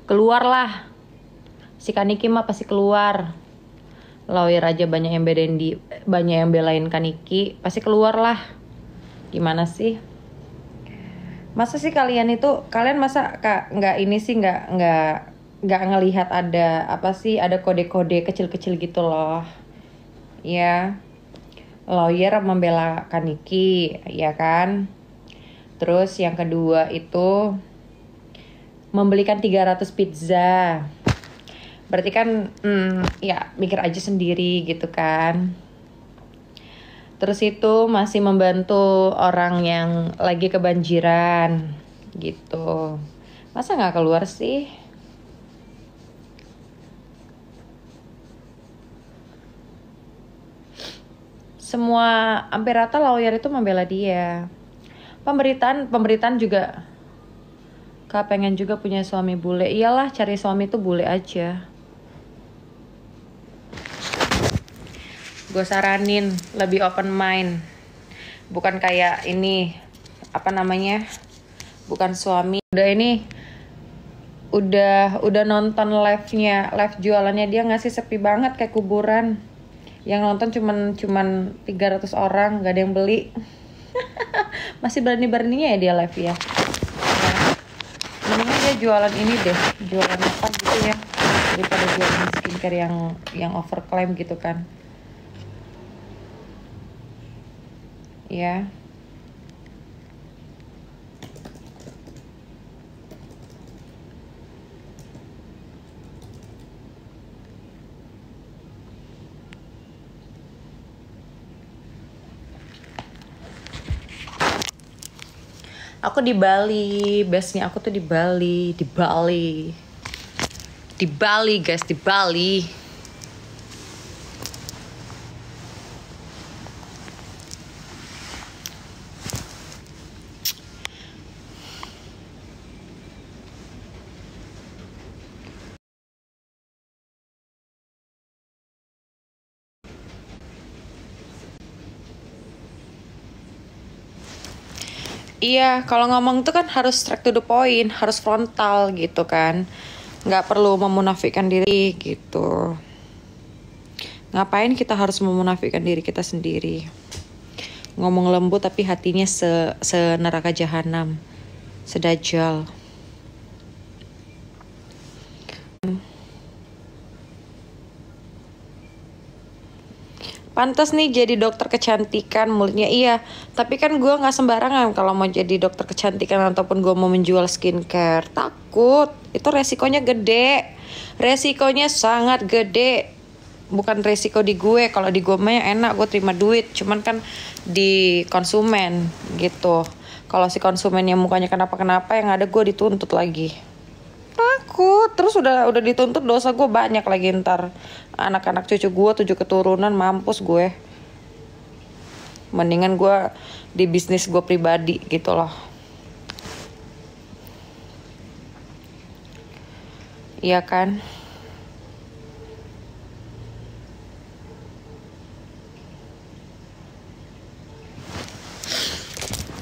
Keluarlah. Si Kaniki mah pasti keluar. Lawyer aja banyak yang belain Kaniki, pasti keluar lah. Gimana sih? Masa sih kalian masa nggak ini sih nggak ngelihat ada apa sih, ada kode-kode kecil-kecil gitu loh. Ya, lawyer membela Kaniki, ya kan? Terus yang kedua itu membelikan 300 pizza. Berarti kan ya mikir aja sendiri gitu kan. Terus itu masih membantu orang yang lagi kebanjiran gitu. Masa nggak keluar sih? Semua hampir rata lawyer itu membela dia. Pemberitaan juga. Kak pengen juga punya suami bule. Iyalah, cari suami tuh bule aja. Gue saranin lebih open mind. Bukan kayak ini, apa namanya? Bukan suami. Udah nonton live jualannya dia ngasih sepi banget kayak kuburan. Yang nonton cuman 300 orang, gak ada yang beli. Masih berani-beraninya ya dia live ya. Mendingan dia jualan ini deh, jualan apa gitu ya, daripada jualan skincare yang overclaim gitu kan. Ya. Aku di Bali, bestnya aku tuh di Bali, guys, di Bali. Iya, kalau ngomong tuh kan harus straight to the point, harus frontal gitu kan. Nggak perlu memunafikkan diri gitu. Ngapain kita harus memunafikkan diri kita sendiri? Ngomong lembut tapi hatinya neraka jahanam, sedajal. Pantas nih jadi dokter kecantikan, mulutnya iya. Tapi kan gue gak sembarangan kalau mau jadi dokter kecantikan ataupun gue mau menjual skincare. Takut, itu resikonya gede. Resikonya sangat gede. Bukan resiko di gue, kalau di gue mah enak, gue terima duit. Cuman kan di konsumen gitu. Kalau si konsumennya mukanya kenapa-kenapa, yang ada gue dituntut lagi. Takut, terus udah dituntut, dosa gue banyak lagi ntar. Anak-anak cucu gue 7 keturunan, mampus gue. Mendingan gue di bisnis gue pribadi gitu loh. Iya kan?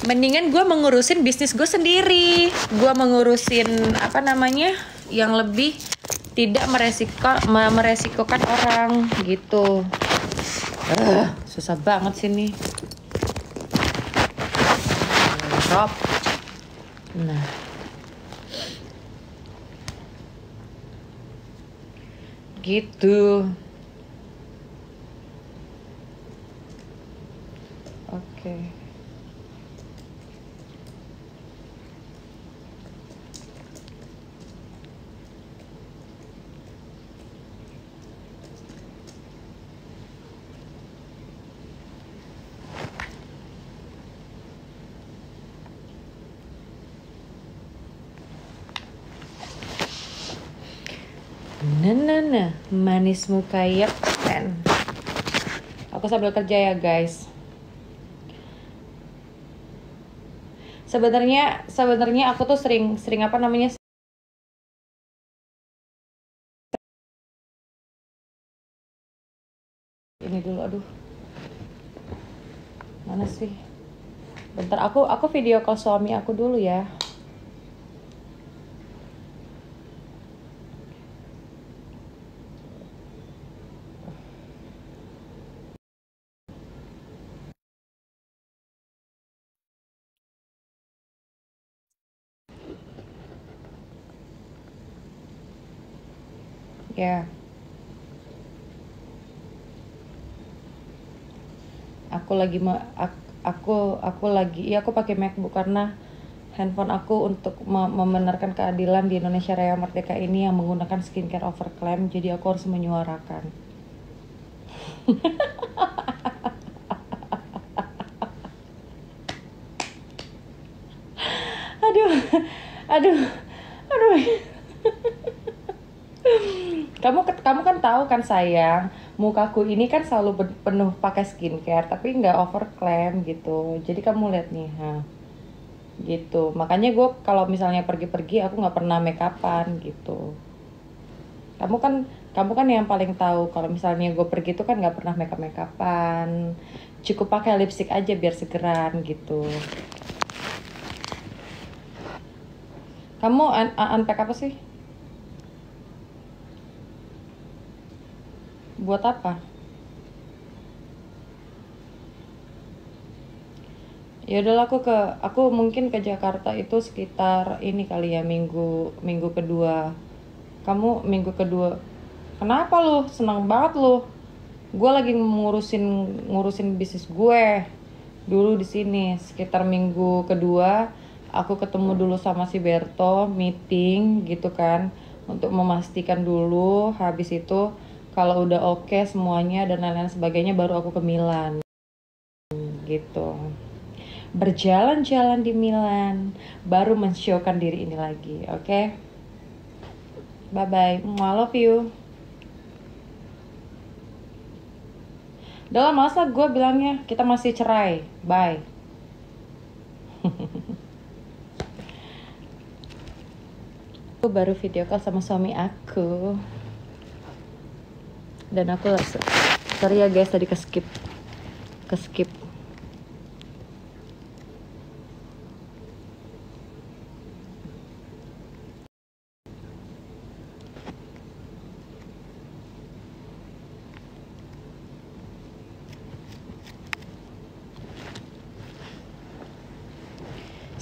Mendingan gue mengurusin bisnis gue sendiri. Gue mengurusin apa namanya, yang lebih tidak meresikokan orang gitu. Susah banget sih nih. Rob. Nah. Gitu. Oke. Nah, manismu kayak pen. Aku sambil kerja ya guys. Sebenarnya aku tuh sering apa namanya? Ini dulu, aduh. Mana sih? Bentar, aku video call suami aku dulu ya. Ya. Aku lagi aku pakai MacBook karena handphone aku untuk membenarkan keadilan di Indonesia Raya Merdeka ini yang menggunakan skincare overclaim, jadi aku harus menyuarakan. aduh aduh aduh kamu kan tahu kan sayang, mukaku ini kan selalu penuh pakai skincare tapi nggak overclaim gitu, jadi kamu lihat nih, gitu. Makanya gue kalau misalnya pergi-pergi aku nggak pernah make upan gitu. Kamu kan yang paling tahu kalau misalnya gue pergi tuh kan nggak pernah make upan, cukup pakai lipstick aja biar segeran gitu. Kamu unpack apa sih? Buat apa? Ya udahlah, aku mungkin ke Jakarta itu sekitar ini kali ya, minggu kedua. Kamu minggu kedua. Kenapa lu? Senang banget lu. Gue lagi ngurusin bisnis gue dulu di sini. Sekitar minggu kedua aku ketemu dulu sama si Berto, meeting gitu kan, untuk memastikan dulu. Habis itu kalau udah oke semuanya dan lain-lain sebagainya baru aku ke Milan gitu. Berjalan-jalan di Milan, baru men-showkan diri ini lagi, oke? Bye-bye, I love you. Udah lah, masa gue bilangnya kita masih cerai, bye. Aku baru video call sama suami aku. Dan aku sorry ya guys, tadi ke skip.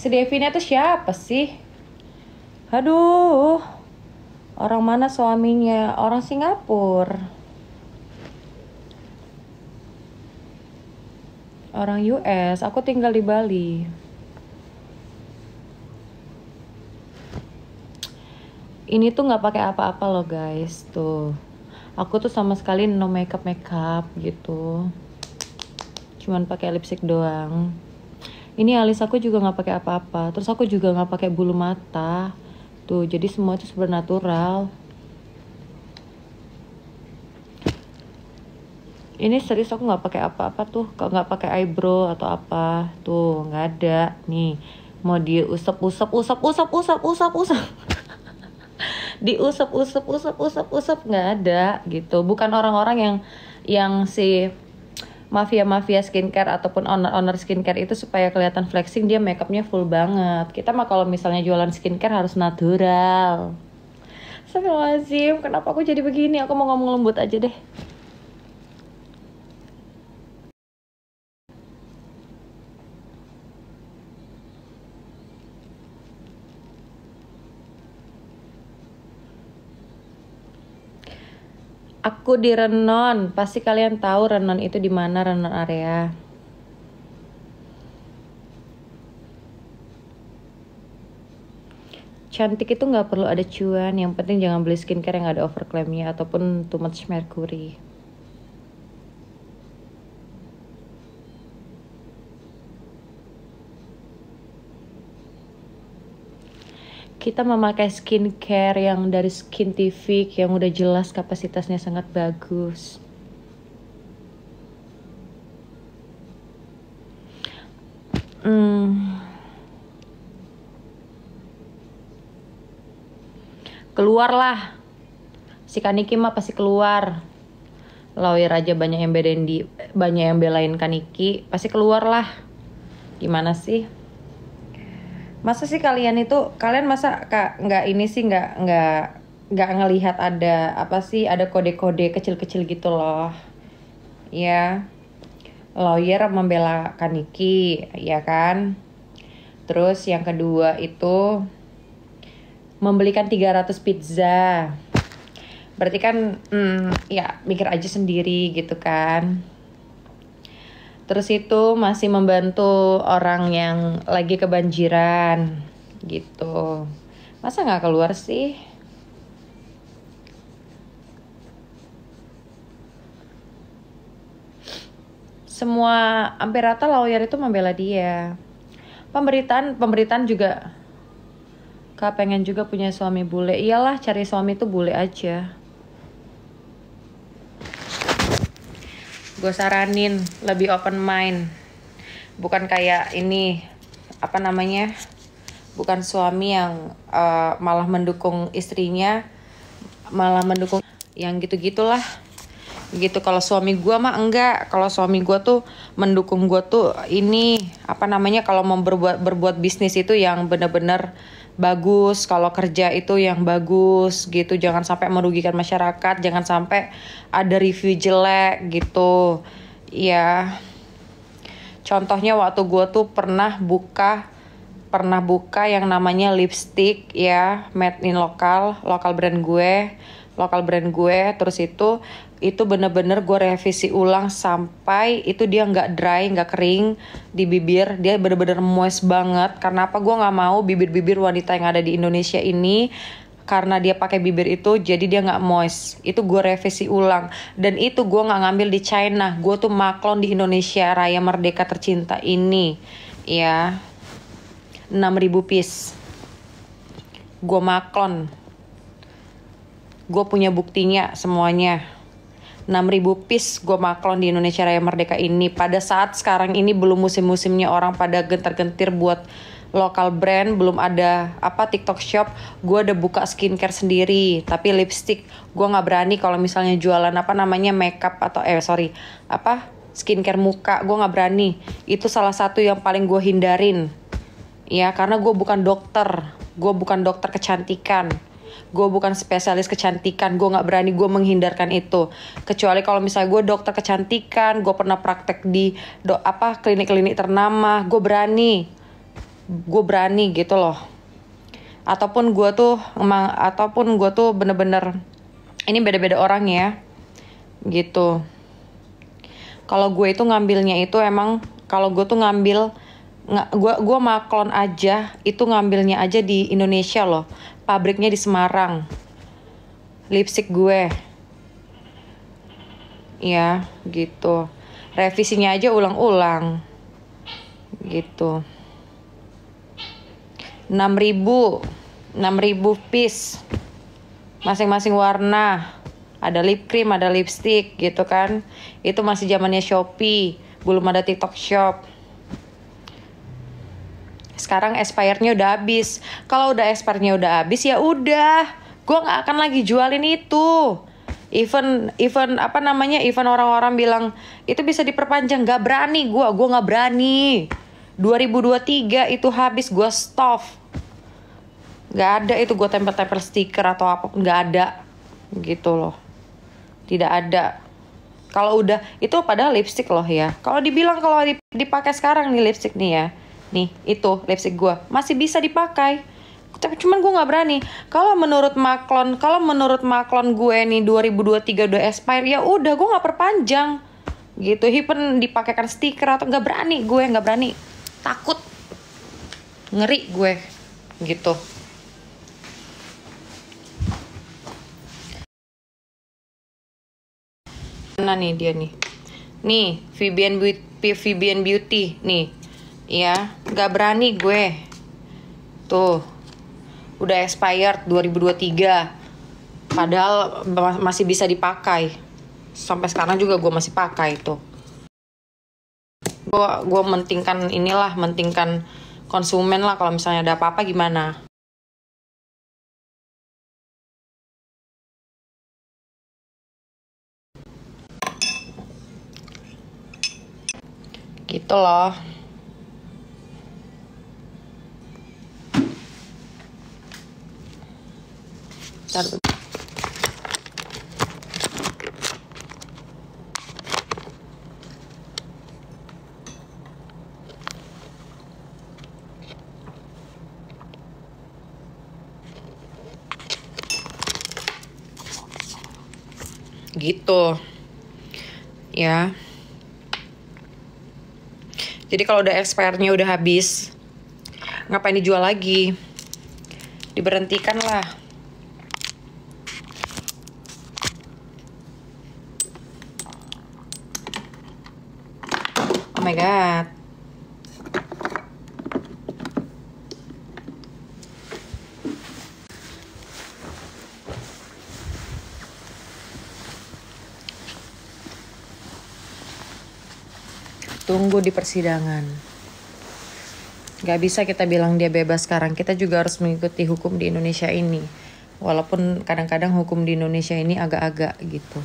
Si Devina tuh siapa sih? Aduh, orang mana suaminya? Orang Singapura. Orang US, aku tinggal di Bali. Ini tuh nggak pakai apa-apa loh guys, tuh. Aku tuh sama sekali no makeup gitu. Cuman pakai lipstick doang. Ini alis aku juga nggak pakai apa-apa. Terus aku juga nggak pakai bulu mata. Tuh, jadi semua itu supernatural. Ini serius aku nggak pakai apa-apa tuh. Kalau nggak pakai eyebrow atau apa, tuh nggak ada. Nih, mau diusap diusap nggak ada gitu. Bukan orang-orang yang si mafia skincare ataupun owner skincare itu supaya kelihatan flexing dia makeupnya full banget. Kita mah kalau misalnya jualan skincare harus natural. Astagfirullahaladzim, kenapa aku jadi begini? Aku mau ngomong lembut aja deh. Aku di Renon, pasti kalian tahu Renon itu di mana, Renon area. Cantik itu nggak perlu ada cuan, yang penting jangan beli skincare yang ada overclaimnya ataupun too much mercury. Kita memakai skincare yang dari Skintific yang udah jelas kapasitasnya sangat bagus. Keluarlah. Si Kaniki mah pasti keluar. Lawyer aja banyak yang belain Kaniki, pasti keluar lah. Gimana sih? Masa sih kalian masa nggak ini sih nggak ngelihat ada apa sih, ada kode-kode kecil-kecil gitu loh ya. Lawyer membela Kaniki ya kan, terus yang kedua itu membelikan 300 pizza, Berarti kan ya mikir aja sendiri gitu kan. Terus itu masih membantu orang yang lagi kebanjiran gitu. Masa nggak keluar sih? Semua hampir rata lawyer itu membela dia. Pemberitaan juga. Kak pengen juga punya suami bule. Iyalah, cari suami tuh bule aja. Gue saranin lebih open mind. Bukan kayak ini, apa namanya? Bukan suami yang malah mendukung istrinya, malah mendukung yang gitu-gitulah. Gitu. Kalau suami gue mah enggak. Kalau suami gue tuh mendukung gue tuh ini apa namanya, kalau mau berbuat bisnis itu yang benar-benar bagus, kalau kerja itu yang bagus gitu, jangan sampai merugikan masyarakat, jangan sampai ada review jelek gitu ya. Contohnya waktu gue tuh pernah buka yang namanya lipstick ya, made in lokal brand gue. Terus itu bener-bener gue revisi ulang sampai itu dia nggak dry, nggak kering di bibir, dia bener-bener moist banget. Karena apa? Gue nggak mau bibir-bibir wanita yang ada di Indonesia ini, karena dia pakai bibir itu jadi dia nggak moist. Itu gue revisi ulang, dan itu gue nggak ngambil di China, gue tuh maklon di Indonesia, Raya Merdeka tercinta ini ya. 6.000 piece gue maklon, gue punya buktinya semuanya. 6.000 piece gue maklon di Indonesia Raya Merdeka ini. Pada saat sekarang ini belum musim-musimnya orang pada gentar-gentir buat lokal brand, belum ada TikTok shop. Gue udah buka skincare sendiri, tapi lipstick gue nggak berani. Kalau misalnya jualan makeup atau skincare muka, gue nggak berani. Itu salah satu yang paling gue hindarin ya, karena gue bukan dokter kecantikan. Gue bukan spesialis kecantikan, gue nggak berani, gue menghindarkan itu. Kecuali kalau misalnya gue dokter kecantikan, gue pernah praktek di klinik-klinik ternama, gue berani gitu loh. Ataupun gue tuh bener-bener, ini beda-beda orang ya, gitu. Kalau gue itu ngambilnya itu emang, kalau gue tuh gue maklon aja, itu ngambilnya aja di Indonesia loh. Pabriknya di Semarang. Lipstick gue. Ya, gitu. Revisinya aja ulang-ulang. Gitu. 6.000 piece. Masing-masing warna. Ada lip cream, ada lipstick gitu kan. Itu masih zamannya Shopee, belum ada TikTok Shop. Sekarang expirednya udah habis. Kalau udah expirednya udah habis ya udah, gue nggak akan lagi jualin itu. Even orang-orang bilang itu bisa diperpanjang, nggak berani gue nggak berani. 2023 itu habis, gue stop. Nggak ada itu gue tempel-tempel stiker atau apapun, nggak ada gitu loh, tidak ada. Kalau udah itu padahal lipstick loh ya. Kalau dibilang kalau dipakai sekarang nih lipstick nih ya. Nih, itu lipstick gue masih bisa dipakai. Tapi cuman gue nggak berani. Kalau menurut Maklon gue nih 2023 udah expire, ya udah gue nggak perpanjang. Gitu, even dipakaikan stiker atau nggak berani. Takut, ngeri gue, gitu. Mana nih dia nih? Nih, Vivian Beauty nih. Ya, gak berani gue. Tuh, udah expired 2023. Padahal masih bisa dipakai. Sampai sekarang juga gue masih pakai tuh. Gue mentingkan konsumen lah. Kalau misalnya ada apa-apa gimana. Gitu loh. Bentar. gitu ya. Jadi kalau udah expirednya udah habis, ngapain dijual lagi? Diberhentikan lah. Oh my god. Tunggu di persidangan. Gak bisa kita bilang dia bebas sekarang. Kita juga harus mengikuti hukum di Indonesia ini. Walaupun kadang-kadang hukum di Indonesia ini agak-agak gitu.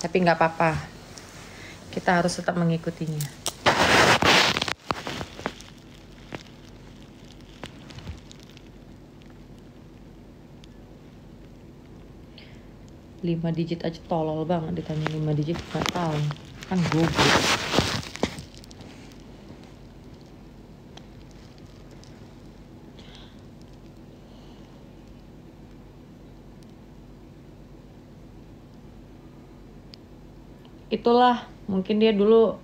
Tapi gak apa-apa. Kita harus tetap mengikutinya. Lima digit aja tolol banget, ditanya 5 digit gak tahu. Kan goblok. Itulah, mungkin dia dulu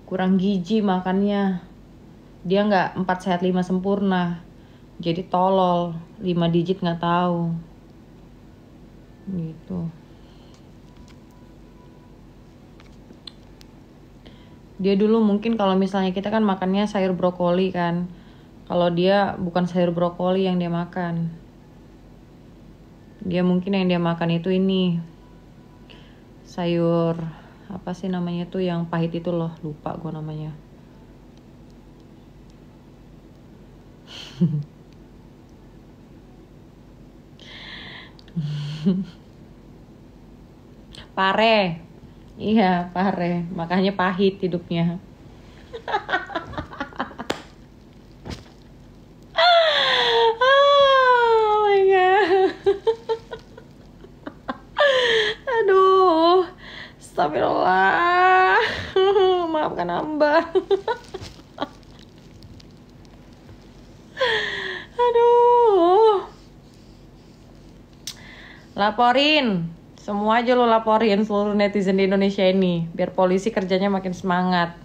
kurang gizi makannya. Dia nggak 4 sehat 5 sempurna. Jadi tolol, 5 digit nggak tahu. Gitu. Dia dulu mungkin kalau misalnya kita kan makannya sayur brokoli kan. Kalau dia bukan sayur brokoli yang dia makan. Dia mungkin yang dia makan itu ini. Sayur apa sih namanya tuh yang pahit itu loh, lupa gue namanya. Pare. Iya, pare. Makanya pahit hidupnya. Oh my god. Aduh. Astagfirullah. Maafkan hamba. Aduh. Laporin. Semua aja lo laporin seluruh netizen di Indonesia ini. Biar polisi kerjanya makin semangat.